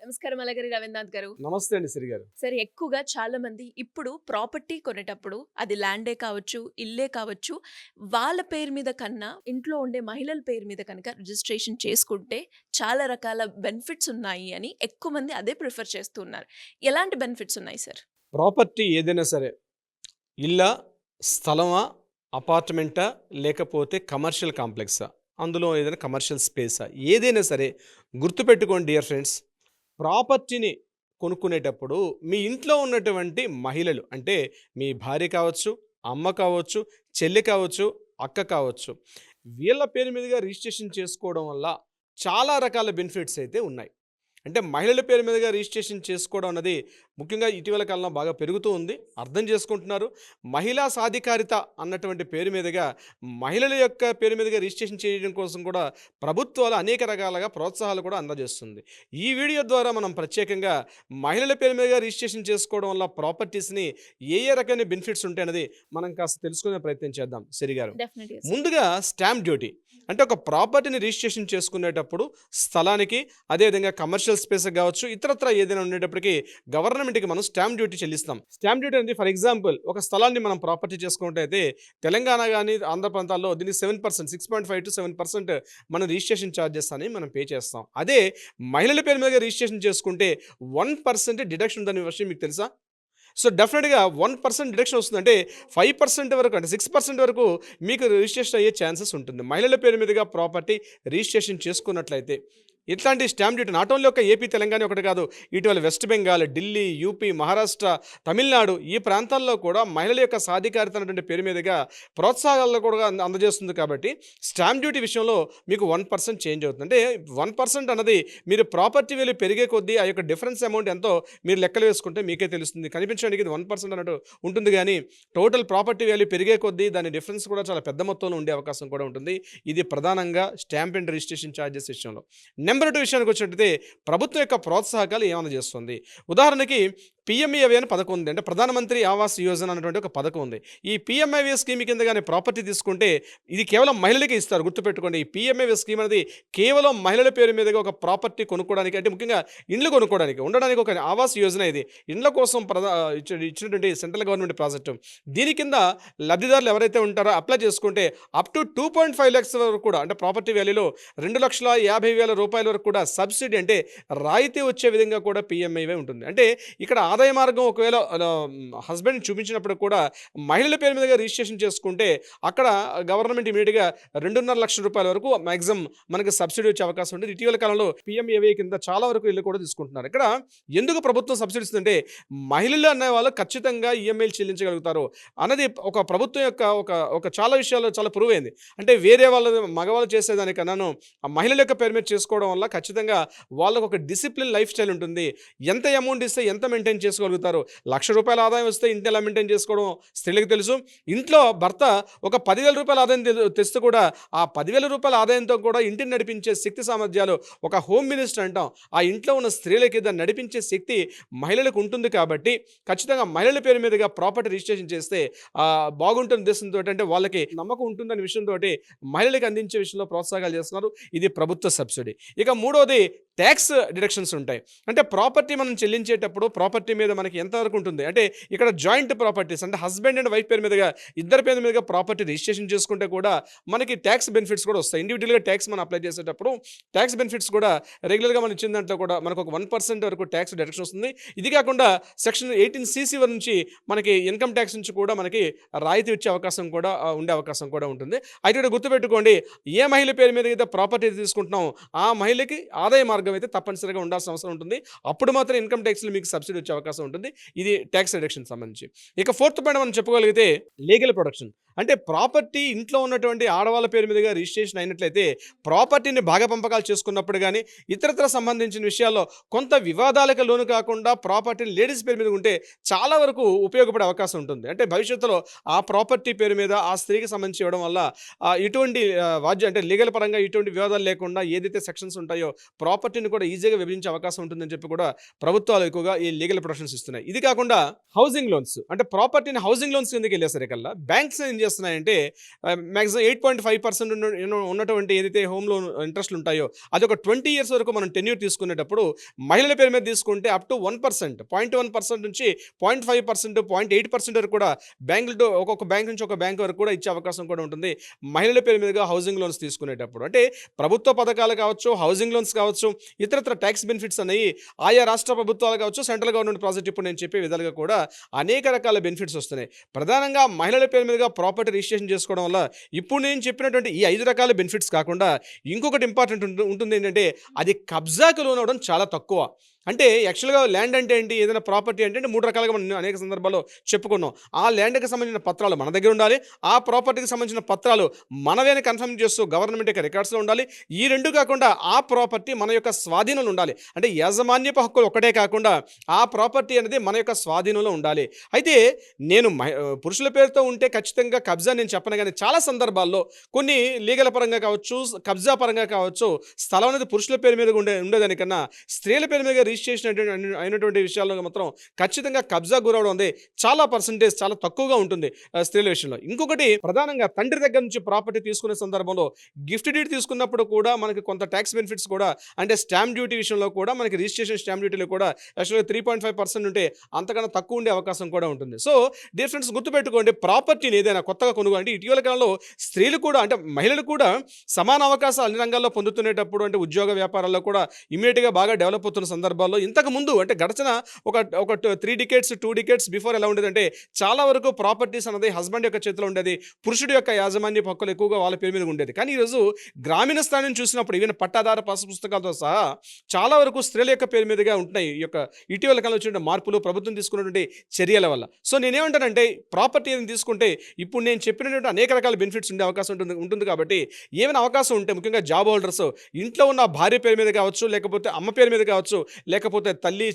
నమస్కారం అలగిరి రవీంద్రనాథ్ గారు. నమస్తే అండి సిరి గారు. సరే ఎక్కువగా చాలా మంది ఇప్పుడు ప్రాపర్టీ కొనేటప్పుడు అది ల్యాండే కావచ్చు, ఇల్లే కావచ్చు, వాళ్ళ పేరు మీద కన్నా ఇంట్లో ఉండే మహిళల పేరు మీద కనుక రిజిస్ట్రేషన్ చేసుకుంటే చాలా రకాల బెనిఫిట్స్ ఉన్నాయి అని ఎక్కువ మంది అదే ప్రిఫర్ చేస్తున్నారు. ఎలాంటి బెనిఫిట్స్ ఉన్నాయి సార్? ప్రాపర్టీ ఏదైనా సరే ఇల్లా, స్థలమా, అపార్ట్మెంటా లేకపోతే కమర్షియల్ కాంప్లెక్సా? అందులో ఏదైనా కమర్షియల్ స్పేసా? ఏదైనా సరే గుర్తుపెట్టుకోండి డియర్ ఫ్రెండ్స్. ప్రాపర్టీని కొనుక్కునేటప్పుడు మీ ఇంట్లో ఉన్నటువంటి మహిళలు అంటే మీ భార్య కావచ్చు, అమ్మ కావచ్చు, చెల్లి కావచ్చు, అక్క కావచ్చు. వీళ్ళ పేరు మీదుగా రిజిస్ట్రేషన్ చేసుకోవడం వల్ల చాలా రకాల బెనిఫిట్స్ అయితే ఉన్నాయి. అంటే మహిళల పేరు మీదుగా రిజిస్ట్రేషన్ చేసుకోవడం అన్నది ముఖ్యంగా ఇటీవల కాలంలో బాగా పెరుగుతూ ఉంది. అర్థం చేసుకుంటున్నారు. మహిళా సాధికారిత అన్నటువంటి పేరు మీదుగా మహిళల యొక్క పేరు మీదుగా రిజిస్ట్రేషన్ చేయడం కోసం కూడా ప్రభుత్వాలు అనేక రకాలుగా ప్రోత్సాహాలు కూడా అందజేస్తుంది. ఈ వీడియో ద్వారా మనం ప్రత్యేకంగా మహిళల పేరు మీదుగా రిజిస్ట్రేషన్ చేసుకోవడం వల్ల ప్రాపర్టీస్ని ఏ రకమైన బెనిఫిట్స్ ఉంటాయన్నది మనం కాస్త తెలుసుకునే ప్రయత్నం చేద్దాం సిరి గారు. డెఫినెట్‌గా సార్. ముందుగా స్టాంప్ డ్యూటీ. అంటే ఒక ప్రాపర్టీని రిజిస్ట్రేషన్ చేసుకునేటప్పుడు స్థలానికి, అదేవిధంగా కమర్షియల్ స్పేస్ కావచ్చు, ఇతరత్ర ఏదైనా ఉండేటప్పటికి గవర్నమెంట్కి మనం స్టాంప్ డ్యూటీ చెల్లిస్తాం. స్టాంప్ డ్యూటీ అనేది ఫర్ ఎగ్జాంపుల్ ఒక స్థలాన్ని మనం ప్రాపర్టీ చేసుకున్నట్టయితే తెలంగాణ కానీ ఆంధ్ర ప్రాంతాల్లో దీనికి 7%, 6.5 to 7% మనం రిజిస్ట్రేషన్ ఛార్జెస్ అని మనం పే చేస్తాం. అదే మహిళల పేరు మీద రిజిస్ట్రేషన్ చేసుకుంటే 1% డిడక్షన్ ఉందనే విషయం మీకు తెలుసా? సో డెఫినెట్‌గా 1% డిడక్షన్ వస్తుందంటే 5% వరకు అంటే 6% వరకు మీకు రిజిస్ట్రేషన్ అయ్యే ఛాన్సెస్ ఉంటుంది. మహిళల పేరు మీదుగా ప్రాపర్టీ రిజిస్ట్రేషన్ చేసుకున్నట్లయితే. ఇట్లాంటి స్టాంప్ డ్యూటీ నాట్ ఓన్లీ ఒక ఏపీ, తెలంగాణ ఒకటి కాదు. ఇటీవల వెస్ట్ బెంగాల్, ఢిల్లీ, యూపీ, మహారాష్ట్ర, తమిళనాడు ఈ ప్రాంతాల్లో కూడా మహిళల యొక్క సాధికారిత అనేటువంటి పేరు మీదుగా ప్రోత్సాహాలు కూడా అందజేస్తుంది కాబట్టి స్టాంప్ డ్యూటీ విషయంలో మీకు 1% చేంజ్ అవుతుంది. అంటే 1% అన్నది మీరు ప్రాపర్టీ వాల్యూ పెరిగే కొద్దీ ఆ యొక్క డిఫరెన్స్ అమౌంట్ ఎంతో మీరు లెక్కలు వేసుకుంటే మీకే తెలుస్తుంది. కనిపించడానికి ఇది 1% అన్నట్టు ఉంటుంది కానీ టోటల్ ప్రాపర్టీ వాల్యూ పెరిగే కొద్దీ దాని డిఫరెన్స్ కూడా చాలా పెద్ద మొత్తంలో ఉండే అవకాశం కూడా ఉంటుంది. ఇది ప్రధానంగా స్టాంప్ అండ్ రిజిస్ట్రేషన్ ఛార్జెస్ విషయంలో. నెంబర్ 2 విషయానికి వచ్చినట్టయితే ప్రభుత్వం యొక్క ప్రోత్సాహకాలు ఏమైనా చేస్తుంది. ఉదాహరణకి పీఎంఏవై అని పథకం ఉంది. అంటే ప్రధానమంత్రి ఆవాస్ యోజన అనేటువంటి ఒక పథకం ఉంది. ఈ పీఎంఏవై స్కీమ్ కింద కానీ ప్రాపర్టీ తీసుకుంటే ఇది కేవలం మహిళలకే ఇస్తారు. గుర్తుపెట్టుకోండి. ఈ పీఎంఏవై స్కీమ్ అనేది కేవలం మహిళల పేరు మీదుగా ఒక ప్రాపర్టీ కొనుక్కోవడానికి, అంటే ముఖ్యంగా ఇండ్లు కొనుక్కోవడానికి, ఉండడానికి ఒక ఆవాస్ యోజన ఇది. ఇండ్ల కోసం ఇచ్చినటువంటి సెంట్రల్ గవర్నమెంట్ ప్రాజెక్టు. దీని కింద లబ్ధిదారులు ఎవరైతే ఉంటారో అప్లై చేసుకుంటే అప్ టు 2.5 lakhs వరకు కూడా, అంటే ప్రాపర్టీ వాల్యూలో 2,50,000 వరకు కూడా సబ్సిడీ అంటే రాయితీ వచ్చే విధంగా కూడా పీఎంఐవై ఉంటుంది. అంటే ఇక్కడ ఆదాయ మార్గం ఒకవేళ హస్బెండ్ చూపించినప్పుడు కూడా మహిళల పేరు మీదుగా రిజిస్ట్రేషన్ చేసుకుంటే అక్కడ గవర్నమెంట్ ఇమీడియట్గా 2,50,000 వరకు మ్యాక్సిమం మనకి సబ్సిడీ వచ్చే అవకాశం ఉంటుంది. ఇటీవల కాలంలో పీఎంఏవై కింద చాలా వరకు ఇల్లు కూడా తీసుకుంటున్నారు. ఇక్కడ ఎందుకు ప్రభుత్వం సబ్సిడీ ఇస్తుందంటే మహిళలు అనే వాళ్ళు ఖచ్చితంగా ఈఎంఐలు చెల్లించగలుగుతారు అన్నది ఒక ప్రభుత్వం యొక్క ఒక చాలా విషయాల్లో చాలా ప్రూవ్ అయింది. అంటే వేరే వాళ్ళ మగవాళ్ళు చేసేదానికన్నాను ఆ మహిళల యొక్క పేరు మీద చేసుకోవడం వల్ల ఖచ్చితంగా వాళ్ళకు ఒక డిసిప్లిన్ లైఫ్ స్టైల్ ఉంటుంది. ఎంత అమౌంట్ ఇస్తే ఎంత మెయింటైన్ చేసుకోగలుగుతారు. ₹1,00,000 ఆదాయం వస్తే ఇంటి ఎలా మెయింటైన్ చేసుకోవడం స్త్రీలకు తెలుసు. ఇంట్లో భర్త ఒక ₹10,000 ఆదాయం తెస్తే కూడా ఆ ₹10,000 ఆదాయంతో కూడా ఇంటిని నడిపించే శక్తి సామర్థ్యాలు ఒక హోమ్ మినిస్టర్ అంటాం. ఆ ఇంట్లో ఉన్న స్త్రీలకి దాన్ని నడిపించే శక్తి మహిళలకు ఉంటుంది కాబట్టి ఖచ్చితంగా మహిళల పేరు మీదుగా ప్రాపర్టీ రిజిస్ట్రేషన్ చేస్తే బాగుంటుంది ఉద్దేశంతో, అంటే వాళ్ళకి నమ్మకం ఉంటుందనే విషయంతో మహిళలకు అందించే విషయంలో ప్రోత్సాహాలు చేస్తున్నారు. ఇది ప్రభుత్వ సబ్సిడీ. ఇక మూడోది ట్యాక్స్ డిడక్షన్స్ ఉంటాయి. అంటే ప్రాపర్టీ మనం చెల్లించేటప్పుడు ప్రాపర్టీ మీద మనకి ఎంతవరకు ఉంటుంది అంటే ఇక్కడ జాయింట్ ప్రాపర్టీస్ అంటే హస్బెండ్ అండ్ వైఫ్ పేరు మీదుగా ఇద్దరి పేరు మీదుగా ప్రాపర్టీ రిజిస్ట్రేషన్ చేసుకుంటే కూడా మనకి ట్యాక్స్ బెనిఫిట్స్ కూడా వస్తాయి. ఇండివిజువల్గా ట్యాక్స్ మనం అప్లై చేసేటప్పుడు ట్యాక్స్ బెనిఫిట్స్ కూడా రెగ్యులర్గా మనం ఇచ్చిన దాంట్లో కూడా మనకు ఒక 1% వరకు ట్యాక్స్ డిడక్షన్ వస్తుంది. ఇది కాకుండా సెక్షన్ 18CC నుంచి మనకి ఇన్కమ్ ట్యాక్స్ నుంచి కూడా మనకి రాయితీ వచ్చే అవకాశం కూడా ఉండే అవకాశం కూడా ఉంటుంది. అయితే ఇక్కడ గుర్తుపెట్టుకోండి, ఏ మహిళ పేరు మీద అయితే ప్రాపర్టీ తీసుకుంటున్నాం ఆ మహిళకి ఆదాయ మార్గం అయితే తప్పనిసరిగా ఉండాల్సిన అవసరం ఉంటుంది. అప్పుడు మాత్రం ఇన్కమ్ ట్యాక్స్లో మీకు సబ్సిడీ వచ్చే అవకాశం ఉంటుంది. ఇది ట్యాక్స్ రిడక్షన్ సంబంధించి. ఇక ఫోర్త్ పాయింట్ మనం చెప్పుకోగలిగితే లీగల్ ప్రొటెక్షన్. అంటే ప్రాపర్టీ ఇంట్లో ఉన్నటువంటి ఆడవాళ్ళ పేరు మీదుగా రిజిస్ట్రేషన్ అయినట్లయితే ప్రాపర్టీని భాగ పంపకాలు చేసుకున్నప్పుడు కానీ ఇతరత్ర సంబంధించిన విషయాల్లో కొంత వివాదాలకు లోను కాకుండా ప్రాపర్టీని లేడీస్ పేరు మీద ఉంటే చాలా వరకు ఉపయోగపడే అవకాశం ఉంటుంది. అంటే భవిష్యత్తులో ఆ ప్రాపర్టీ పేరు మీద ఆ స్త్రీకి సంబంధించి ఇవ్వడం వల్ల ఇటువంటి అంటే లీగల్ పరంగా ఇటువంటి వివాదాలు లేకుండా ఏదైతే సెక్షన్స్ ఉంటాయో ప్రాపర్టీని కూడా ఈజీగా విభజించే అవకాశం ఉంటుందని చెప్పి కూడా ప్రభుత్వాలు ఎక్కువగా ఈ లీగల్ ప్రొటెక్షన్స్ ఇస్తున్నాయి. ఇది కాకుండా హౌసింగ్ లోన్స్, అంటే ప్రాపర్టీని హౌసింగ్ లోన్స్ కిందకి వెళ్ళేసరికల్లా బ్యాంక్స్ ఏం చేస్తున్నాయంటే మ్యాక్సిమం 8.5% ఉన్నటువంటి ఏదైతే హోమ్ లోన్ ఇంట్రెస్ట్లు ఉంటాయో అది ఒక 20 ఇయర్స్ వరకు మనం టెన్యూర్ తీసుకునేటప్పుడు మహిళల పేరు మీద తీసుకుంటే అప్ టు 1%, 0.1% నుంచి 0.5%, 0.8% వరకు కూడా బ్యాంకులతో ఒక్కొక్క బ్యాంక్ నుంచి ఒక బ్యాంక్ వరకు కూడా ఇచ్చే అవకాశం కూడా ఉంటుంది మహిళల పేరు మీదుగా హౌసింగ్ లోన్స్ తీసుకునేటప్పుడు. అంటే ప్రభుత్వ పథకాలు కావచ్చు, హౌసింగ్ లోన్స్ కావచ్చు, ఇతరత్ర ట్యాక్స్ బెనిఫిట్స్ అనేవి ఆయా రాష్ట్ర ప్రభుత్వాలు కావచ్చు, సెంట్రల్ గవర్నమెంట్ ప్రాజెక్ట్ ఇప్పుడు నేను చెప్పే విధాలుగా కూడా అనేక రకాల బెనిఫిట్స్ వస్తున్నాయి. ప్రధానంగా మహిళల పేరు మీదుగా ప్రాపర్టీ రిజిస్ట్రేషన్ చేసుకోవడం వల్ల ఇప్పుడు నేను చెప్పినటువంటి ఈ 5 రకాల బెనిఫిట్స్ కాకుండా ఇంకొకటి ఇంపార్టెంట్ ఉంటుంది ఏంటంటే అది కబ్జాకు లోనవడం చాలా తక్కువ. అంటే యాక్చువల్గా ల్యాండ్ అంటే ఏంటి, ఏదైనా ప్రాపర్టీ అంటే 3 రకాలుగా మనం అనేక సందర్భాల్లో చెప్పుకున్నాం. ఆ ల్యాండ్కి సంబంధించిన పత్రాలు మన దగ్గర ఉండాలి, ఆ ప్రాపర్టీకి సంబంధించిన పత్రాలు మనవే అని కన్ఫర్మ్ చేస్తూ గవర్నమెంట్ యొక్క రికార్డ్స్లో ఉండాలి. ఈ రెండు కాకుండా ఆ ప్రాపర్టీ మన యొక్క స్వాధీనంలో ఉండాలి. అంటే యాజమాన్యపు హక్కులు ఒకటే కాకుండా ఆ ప్రాపర్టీ అనేది మన యొక్క స్వాధీనంలో ఉండాలి. అయితే నేను పురుషుల పేరుతో ఉంటే ఖచ్చితంగా కబ్జా నేను చెప్పను, కానీ చాలా సందర్భాల్లో కొన్ని లీగల్ పరంగా కావచ్చు, కబ్జా పరంగా కావచ్చు, స్థలం అనేది పురుషుల పేరు మీద ఉండేదానికన్నా స్త్రీల పేరు మీద రిజిస్ట్రేషన్ అయినటువంటి విషయాల్లో మాత్రం ఖచ్చితంగా కబ్జా గురవడం ఉంది చాలా పర్సెంటేజ్ చాలా తక్కువగా ఉంటుంది స్త్రీల విషయంలో. ఇంకొకటి ప్రధానంగా తండ్రి దగ్గర నుంచి ప్రాపర్టీ తీసుకునే సందర్భంలో గిఫ్ట్ డీడ్ తీసుకున్నప్పుడు కూడా మనకి కొంత ట్యాక్స్ బెనిఫిట్స్ కూడా, అంటే స్టాంప్ డ్యూటీ విషయంలో కూడా మనకి రిజిస్ట్రేషన్ స్టాంప్ డ్యూటీలో కూడా యాక్చువల్గా 3.5% ఉంటే అంతకన్నా తక్కువ ఉండే అవకాశం కూడా ఉంటుంది. సో డియర్ ఫ్రెండ్స్, గుర్తుపెట్టుకోండి, ప్రాపర్టీని ఏదైనా కొత్తగా కొనుగోలు అంటే ఇటీవల కాలంలో స్త్రీలు కూడా అంటే మహిళలు కూడా సమాన అవకాశాలు అన్ని రంగాల్లో పొందుతునేటప్పుడు అంటే ఉద్యోగ వ్యాపారాల్లో కూడా ఇమీడియట్గా బాగా డెవలప్ అవుతున్న సందర్భాల్లో ఇంతకు ముందు అంటే గడిచిన ఒక 3 డికేట్స్ 2 డికేట్స్ బిఫోర్ ఎలా ఉండేదంటే చాలా వరకు ప్రాపర్టీస్ అనేది హస్బెండ్ యొక్క చేతిలో ఉండేది, పురుషుడి యొక్క యాజమాన్య హక్కులు ఎక్కువగా వాళ్ళ పేరు మీద ఉండేది. కానీ ఈరోజు గ్రామీణ స్థాయిని చూసినప్పుడు ఈవెన్ పట్టాదార పాస్ పుస్తకాలతో సహా చాలా వరకు స్త్రీల యొక్క పేరు మీదుగా ఉంటున్నాయి. ఈ యొక్క ఇటీవల కాలంలో వచ్చిన మార్పులు ప్రభుత్వం తీసుకున్నటువంటి చర్యల వల్ల. సో నేనేమంటానంటే ప్రాపర్టీ అని తీసుకుంటే ఇప్పుడు నేను చెప్పినటువంటి అనేక రకాల బెనిఫిట్స్ ఉండే అవకాశం ఉంటుంది కాబట్టి ఏమైనా అవకాశం ఉంటే ముఖ్యంగా జాబ్ హోల్డర్స్ ఇంట్లో ఉన్న భార్య పేరు మీద కావచ్చు, లేకపోతే అమ్మ పేరు మీద కావచ్చు, లేకపోతే తల్లి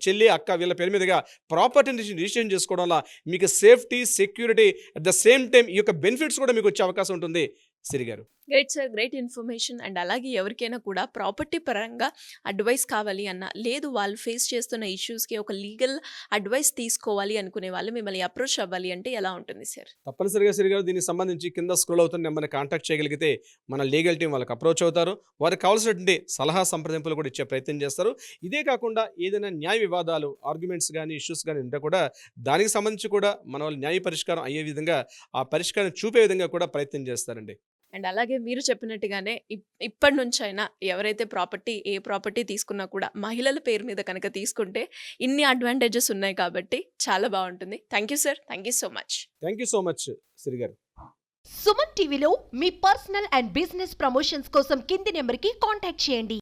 చెల్లి అక్క వీళ్ళ పేరు మీదుగా ప్రాపర్టీని రిజిస్ట్రేషన్ చేసుకోవడం వల్ల మీకు safety, security at the same time ఈ యొక్క బెనిఫిట్స్ కూడా మీకు వచ్చే అవకాశం ఉంటుంది. సిరి గారు, great sir, great information. And అలాగే ఎవరికైనా కూడా ప్రాపర్టీ పరంగా అడ్వైస్ కావాలి అన్న, లేదు వాళ్ళు ఫేస్ చేస్తున్న ఇష్యూస్కి ఒక లీగల్ అడ్వైస్ తీసుకోవాలి అనుకునే వాళ్ళు మిమ్మల్ని అప్రోచ్ అవ్వాలి అంటే ఎలా ఉంటుంది సార్? తప్పనిసరిగా సిరి గారు, దీనికి సంబంధించి కింద స్క్రోల్ అవుతున్న నెంబర్ని కాంటాక్ట్ చేయగలిగితే మన లీగల్ టీం వాళ్ళకి అప్రోచ్ అవుతారు. వారికి కావాల్సినటువంటి సలహా సంప్రదింపులు కూడా ఇచ్చే ప్రయత్నం చేస్తారు. ఇదే కాకుండా ఏదైనా న్యాయ వివాదాలు, ఆర్గ్యుమెంట్స్ కానీ ఇష్యూస్ కానీ ఉంటే కూడా దానికి సంబంధించి కూడా మన వాళ్ళు న్యాయ పరిష్కారం అయ్యే విధంగా ఆ పరిష్కారం చూపే విధంగా కూడా ప్రయత్నం చేస్తారండి. అండ్ అలాగే మీరు చెప్పినట్టుగానే ఇప్పటి నుంచైనా ఎవరైతే ఏ ప్రాపర్టీ తీసుకున్నా కూడా మహిళల పేరు మీద కనుక తీసుకుంటే ఇన్ని అడ్వాంటేజెస్ ఉన్నాయి కాబట్టి చాలా బాగుంటుంది. Thank you sir, thank you so much. Thank you so much Siri గారు. సుమన్ టీవీలో మీ పర్సనల్ అండ్ బిజినెస్ ప్రమోషన్స్ కోసం కింది నెంబర్కి కాంటాక్ట్ చేయండి.